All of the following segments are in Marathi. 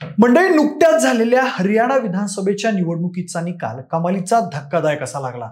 मंडळी, नुकत्याच झालेल्या हरियाणा विधानसभेच्या निवडणुकीचा निकाल कमालीचा धक्कादायक असा लागला।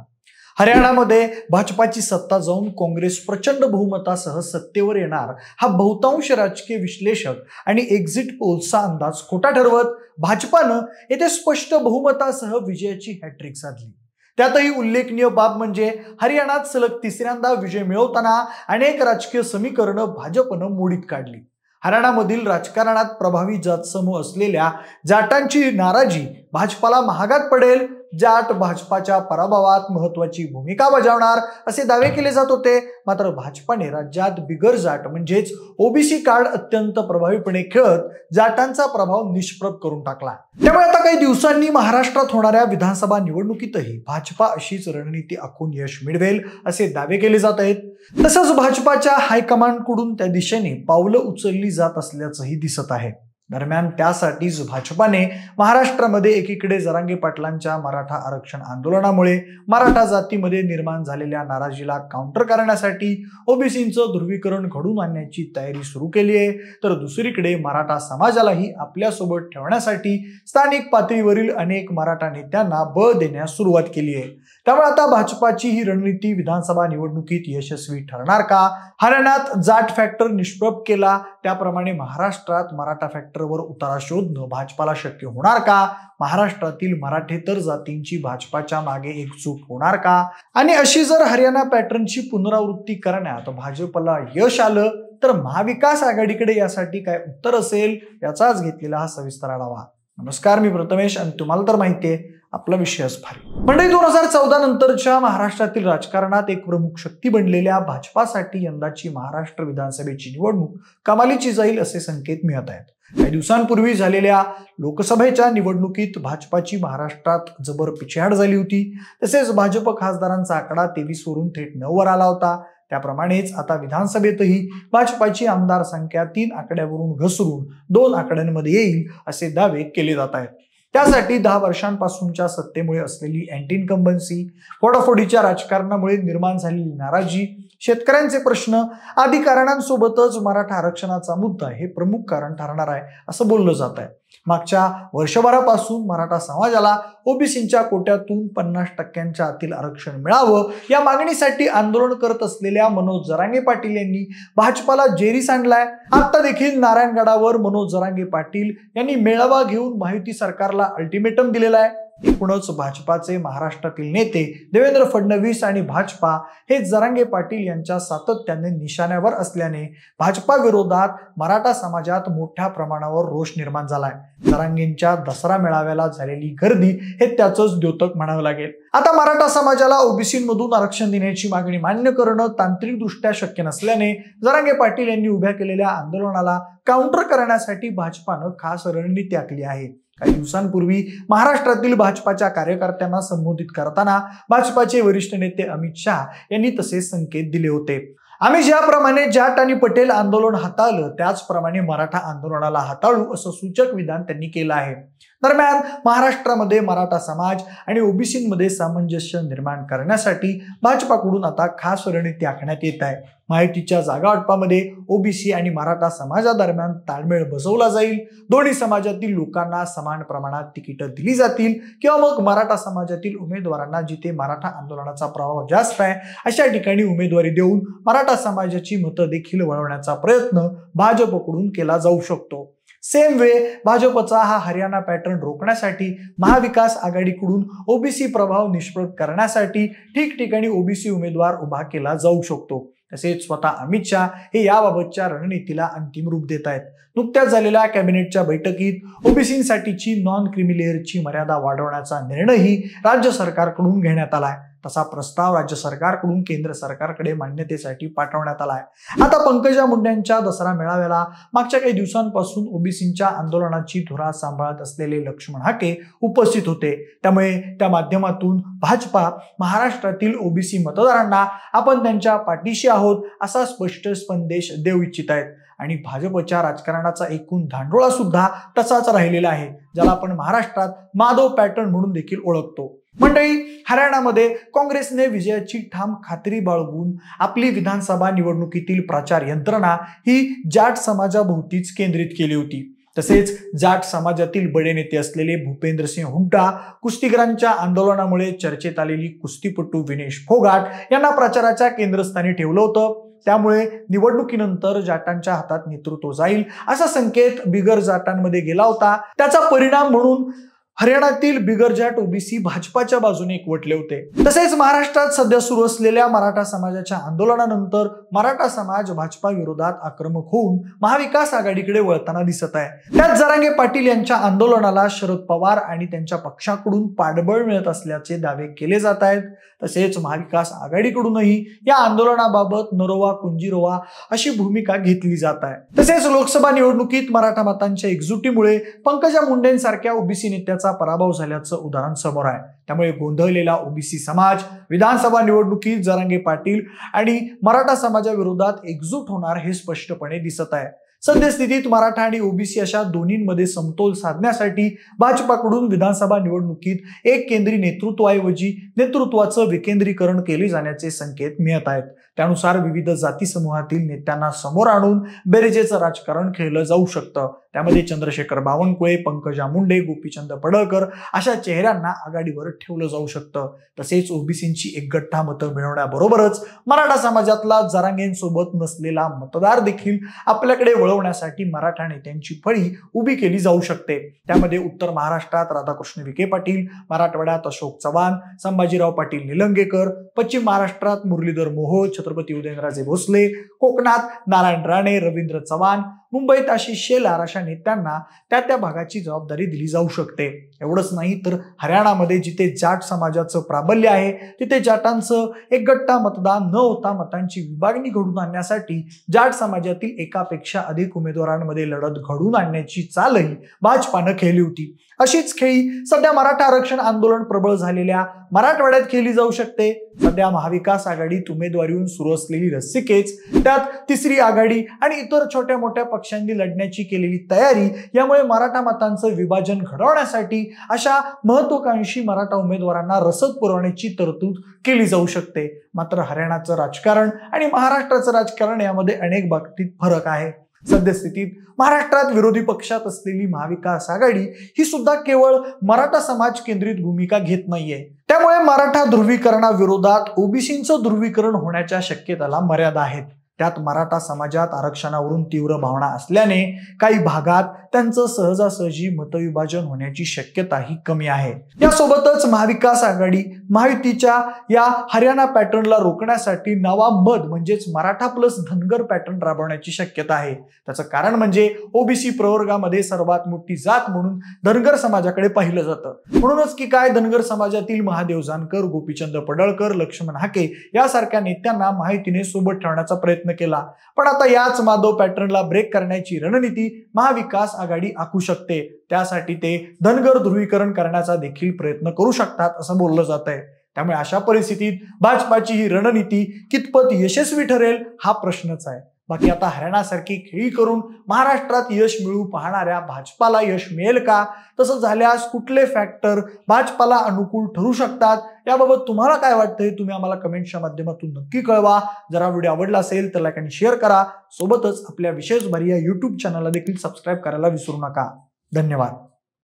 हरियाणामध्ये भाजपाची सत्ता जाऊन काँग्रेस प्रचंड बहुमतासह सत्तेवर येणार हा बहुतांश राजकीय विश्लेषक आणि एक्झिट पोलचा अंदाज खोटा ठरवत भाजपानं येथे स्पष्ट बहुमतासह विजयाची हॅट्रिक साधली। त्यातही उल्लेखनीय बाब म्हणजे हरियाणात सलग तिसऱ्यांदा विजय मिळवताना अनेक राजकीय समीकरणं भाजपनं मोडीत काढली। हरियाणामधील राजकारणात प्रभावी जातसमूह असलेल्या जाटांची नाराजी भाजपाला महागात पडेल। जाट भाजपाच्या पराभवात महत्वाची भूमिका बजावणार असे दावे केले जात होते, मात्र भाजपाने राज्यात बिगर जाट म्हणजेच ओबीसी कार्ड अत्यंत प्रभावीपणे खेळत जाटांचा प्रभाव निष्प्रभ करून टाकला। त्यामुळे आता काही दिवसांनी महाराष्ट्रात होणाऱ्या विधानसभा निवडणुकीतही भाजपा अशीच रणनीती आखून यश मिळवेल असे दावे केले जात आहेत। तसंच भाजपाच्या हायकमांडकडून त्या दिशेने पावलं उचलली जात असल्याचंही दिसत आहे। दरम्यान त्यासाठीच भाजपाने महाराष्ट्रामध्ये एकीकडे जरांगे पाटलांच्या मराठा आरक्षण आंदोलनामुळे मराठा जातीमध्ये निर्माण झालेल्या नाराजीला काउंटर करण्यासाठी ओबीसींचं ध्रुवीकरण घडून आणण्याची तयारी सुरू केली आहे, तर दुसरीकडे मराठा समाजालाही आपल्यासोबत ठेवण्यासाठी स्थानिक पातळीवरील अनेक मराठा नेत्यांना बळ देण्यास सुरुवात केली आहे। त्यामुळे आता भाजपाची ही रणनीती विधानसभा निवडणुकीत यशस्वी ठरणार का? हरियाणात जाट फॅक्टर निष्प्रभ केला त्याप्रमाणे महाराष्ट्रात मराठा फॅक्टरवर उतारा शोधणं भाजपाला शक्य होणार का? महाराष्ट्रातील मराठेतर जातींची भाजपाच्या मागे एकजूट होणार का? आणि अशी जर हरियाणा पॅटर्नची पुनरावृत्ती करण्यात भाजपला यश आलं तर महाविकास आघाडीकडे यासाठी काय उत्तर असेल याचाच घेतलेला हा सविस्तर आढावा। नमस्कार, मी प्रथमेश आणि तुम्हाला तर माहितीये आपला विषयच भारी। मंडळी, 2014 नंतरच्या महाराष्ट्रातील राजकारणात एक प्रमुख शक्ती बनलेल्या भाजपासाठी यंदाची महाराष्ट्र विधानसभेची निवडणूक कमालीची जाईल असे संकेत मिळत आहेत। काही दिवसांपूर्वी झालेल्या लोकसभेच्या निवडणुकीत भाजपाची महाराष्ट्रात जबर पिछेहाट झाली होती। तसेच भाजप खासदारांचा आकडा 23 वरून थेट 9 वर आला होता। त्याप्रमाणेच आता विधानसभेतही भाजपाची आमदार संख्या 3 आकड्यावरून घसरून 2 आकड्यांमध्ये येईल असे दावे केले जात आहेत। त्यासाठी 10 वर्षांपासूनच्या सत्तेमुळे असलेली अँटी इन्कम्बन्सी, फोडाफोडीच्या राजकारणामुळे निर्माण झालेली नाराजी, शेतकऱ्यांचे प्रश्न आदी कारणांसोबतच मराठा आरक्षणाचा मुद्दा हे प्रमुख कारण ठरणार आहे असं बोललं जात आहे। मागच्या वर्षभरापासून मराठा समाजाला ओबीसींच्या कोट्यातून 50% आतील आरक्षण मिळावं या मागणीसाठी आंदोलन करत असलेल्या मनोज जरांगे पाटील यांनी भाजपाला जेरीस आणलाय। आता देखील नारायणगडावर मनोज जरांगे पाटील यांनी मेळावा घेऊन महायुती सरकारला अल्टिमेटम दिलेला आहे। एकूणच भाजपाचे महाराष्ट्रातील नेते देवेंद्र फडणवीस आणि भाजपा हे जरांगे पाटील यांच्या सातत्याने निशाण्यावर असल्याने भाजपा विरोधात मराठा समाजात मोठ्या प्रमाणावर रोष निर्माण झालाय। जरांगेंच्या दसरा मेळाव्याला झालेली गर्दी हे त्याचंच द्योतक म्हणावं लागेल। आता मराठा समाजाला ओबीसीमधून आरक्षण देण्याची मागणी मान्य करणं तांत्रिकदृष्ट्या शक्य नसल्याने जरांगे पाटील यांनी उभ्या केलेल्या आंदोलनाला काउंटर करण्यासाठी भाजपानं खास रणनीती आखली आहे। काही दिवसांपूर्वी महाराष्ट्रातील भाजपाच्या कार्यकर्त्यांना संबोधित करताना भाजपाचे वरिष्ठ नेते अमित शाह यांनी तसे संकेत दिले होते। आम्ही ज्याप्रमाणे जाट आणि पटेल आंदोलन हाताळलं त्याचप्रमाणे मराठा आंदोलनाला हाताळू असं सूचक विधान त्यांनी केलं आहे। दरम्यान महाराष्ट्रामध्ये मराठा समाज आणि ओबीसींमध्ये सामंजस्य निर्माण करण्यासाठी भाजपाकडून आता खास रणनीती आखण्यात येत आहे। महायुतीच्या जागा वाटपामध्ये ओबीसी आणि मराठा समाजादरम्यान ताळमेळ बसवला जाईल। दोन्ही समाजातील लोकांना समान प्रमाणात तिकीटं दिली जातील किंवा मग मराठा समाजातील उमेदवारांना जिथे मराठा आंदोलनाचा प्रभाव जास्त आहे अशा ठिकाणी उमेदवारी देऊन मराठा समाजाची मतं देखील वळवण्याचा प्रयत्न भाजपकडून केला जाऊ शकतो। सेम वे भाजपचा हा हरियाणा पॅटर्न रोखण्यासाठी महाविकास आघाडीकडून ओबीसी प्रभाव निष्प्रभ करण्यासाठी ठिकठिकाणी ओबीसी उमेदवार उभा केला जाऊ शकतो। तसेच स्वतः अमित शाह हे याबाबतच्या रणनीतीला अंतिम रूप देत आहेत। नुकत्याच झालेल्या कॅबिनेटच्या बैठकीत ओबीसींसाठीची नॉन क्रिमी लेअरची मर्यादा वाढवण्याचा निर्णयही राज्य सरकारकडून घेण्यात आलाय। तसा प्रस्ताव राज्य सरकारकडून केंद्र सरकारकडे मान्यतेसाठी पाठवण्यात आलाय। आता पंकजा मुंडेंच्या दसरा मेळाव्याला मागच्या काही दिवसांपासून ओबीसींच्या आंदोलनाची धुरा सांभाळत असलेले लक्ष्मण हाके उपस्थित होते। त्यामुळे त्या माध्यमातून भाजपा महाराष्ट्रातील ओबीसी मतदारांना आपण त्यांच्या पाठीशी आहोत असा स्पष्ट संदेश देऊ इच्छित आहेत। आणि भाजपच्या राजकारणाचा एकूण धांडोळा सुद्धा तसाच राहिलेला आहे, ज्याला आपण महाराष्ट्रात माधव पॅटर्न म्हणून देखील ओळखतो। मंडळी, हरियाणामध्ये काँग्रेसने विजयाची ठाम खात्री बाळगून आपली विधानसभा निवडणुकीतील प्रचार यंत्रणा ही जाट समाजाभोवतीच केंद्रित केली होती। तसेच जाट समाजातील बडे नेते असलेले भूपेंद्रसिंह हुड्डा, कुस्तीगरांच्या आंदोलनामुळे चर्चेत आलेली कुस्तीपटू विनेश फोगाट यांना प्रचाराच्या केंद्रस्थानी ठेवलं होतं. त्यामुळे निवडणुकीनंतर जाटांच्या हातात नेतृत्व जाईल असा संकेत बिगर जाटांमध्ये गेला होता. त्याचा परिणाम म्हणून हरियाणातील बिगर जाट ओबीसी भाजपाच्या बाजूने एकवटले होते. तसेच महाराष्ट्रात सध्या सुरू असलेल्या मराठा समाजाच्या आंदोलनानंतर मराठा समाज भाजपा विरोधात आक्रमक होऊन महाविकास आघाडीकडे वळताना दिसत आहे. त्यात जरांगे पाटील यांच्या आंदोलनाला शरद पवार आणि त्यांच्या पक्षाकडून पाठबळ मिळत असल्याचे दावे केले जात आहेत. तसेच महाविकास आघाडीकडूनही या आंदोलनाबाबत नरोवा कुंजीरोवा अशी भूमिका घेतली जात आहे. तसेच लोकसभा निवडणुकीत मराठा मतांच्या एकजुटीमुळे पंकजा मुंडेंसारख्या ओबीसी नेत्याचा पराभव झाल्याचं उदाहरण समोर आहे. त्यामुळे गोंधळलेला ओबीसी समाज विधानसभा निवडणुकीत जरांगे पाटील आणि मराठा समाजाविरोधात एकजूट होणार हे स्पष्टपणे दिसत आहे. सद्यस्थितीत मराठा आणि ओबीसी अशा दोन्हींमध्ये समतोल साधण्यासाठी भाजपाकडून विधानसभा निवडणुकीत एक केंद्रीय नेतृत्वाऐवजी नेतृत्वाचं विकेंद्रीकरण केले जाण्याचे संकेत मिळत आहेत. त्यानुसार विविध जाती समूहातील नेत्यांना समोर आणून बेरजेचं राजकारण खेळलं जाऊ शकतं. त्यामध्ये चंद्रशेखर बावनकुळे, पंकजा मुंडे, गोपीचंद पडळकर अशा चेहऱ्यांना आघाडीवर ठेवलं जाऊ शकतं. तसेच ओबीसींची एकगठ्ठा मतं मिळवण्याबरोबरच मराठा समाजातला जरांगेंसोबत नसलेला मतदार देखील आपल्याकडे वळवण्यासाठी मराठा नेत्यांची फळी उभी केली जाऊ शकते. त्यामध्ये उत्तर महाराष्ट्रात राधाकृष्ण विखे पाटील, मराठवाड्यात अशोक चव्हाण, संभाजीराव पाटील निलंगेकर, पश्चिम महाराष्ट्रात मुरलीधर मोहोळ, छत्रपती उदयनराजे भोसले, कोकणात नारायण राणे, रवींद्र चव्हाण, मुंबईत आशिष शेलार अशा नेत्यांना त्या भागाची जबाबदारी दिली जाऊ शकते. एवढंच नाही तर हरियाणामध्ये जिथे जाट समाजाचं प्राबल्य आहे तिथे जाटांचं एकगठ्ठा मतदान न होता मतांची विभागणी घडून आणण्यासाठी जाट समाजातील एकापेक्षा अधिक उमेदवारांमध्ये लढत घडून आणण्याची चालही भाजपानं खेळली होती. अशीच खेळी सध्या मराठा आरक्षण आंदोलन प्रबळ झालेल्या मराठवाड्यात खेळली जाऊ शकते. सध्या महाविकास आघाडीत उमेदवारीहून सुरू असलेली रस्सीखेच, त्यात तिसरी आघाडी आणि इतर छोट्या मोठ्या पक्षांनी लढण्याची केलेली तयारी यामुळे मराठा मतांचं विभाजन घडवण्यासाठी अशा महत्वाकांक्षी मराठा उमेदवारांना रसद पुरवण्याची तरतूद केली जाऊ शकते. मात्र हरियाणाचं राजकारण आणि महाराष्ट्राचं राजकारण यामध्ये अनेक बाबतीत फरक आहे. सद्यस्थितीत महाराष्ट्रात विरोधी पक्षात असलेली महाविकास आघाडी ही सुद्धा केवळ मराठा समाज केंद्रित भूमिका घेत नाहीये. त्यामुळे मराठा ध्रुवीकरणाविरोधात ओबीसींचं ध्रुवीकरण होण्याच्या शक्यतेला मर्यादा आहेत. त्यात मराठा समाजात आरक्षणावरून तीव्र भावना असल्याने काही भागात त्यांचं सहजासहजी मतविभाजन होण्याची शक्यताही कमी आहे. यासोबतच महाविकास आघाडी महायुतीच्या या हरियाणा पॅटर्नला रोखण्यासाठी नवा मद म्हणजेच मराठा प्लस धनगर पॅटर्न राबवण्याची शक्यता आहे. त्याचं कारण म्हणजे ओबीसी प्रवर्गामध्ये सर्वात मोठी जात म्हणून धनगर समाजाकडे पाहिलं जातं. म्हणूनच की काय धनगर समाजातील महादेव जानकर, गोपीचंद पडळकर, लक्ष्मण हाके यासारख्या नेत्यांना महायुतीने सोबत ठेवण्याचा प्रयत्न केला. पण आता याच माधव पॅटर्नला ब्रेक करण्याची रणनीती महाविकास आघाडी आखू शकते. त्यासाठी ते धनगर ध्रुवीकरण करण्याचा देखील प्रयत्न करू शकतात असं बोललं जात आहे. त्यामुळे अशा परिस्थितीत भाजपाची ही रणनीती कितपत यशस्वी ठरेल हा प्रश्नच आहे. बाकी आता हरियाणासारखी खेळी करून महाराष्ट्रात यश मिळवू पाहणाऱ्या भाजपाला यश मिळेल का? तसं झाल्यास कुठले फॅक्टर भाजपाला अनुकूल ठरू शकतात? याबाबत तुम्हाला काय वाटतंय तुम्ही आम्हाला कमेंटच्या माध्यमातून नक्की कळवा. जरा व्हिडिओ आवडला असेल तर लाईक आणि शेअर करा. सोबतच आपल्या विशेष भरी या YouTube चॅनलला देखील सबस्क्राईब करायला विसरू नका. धन्यवाद.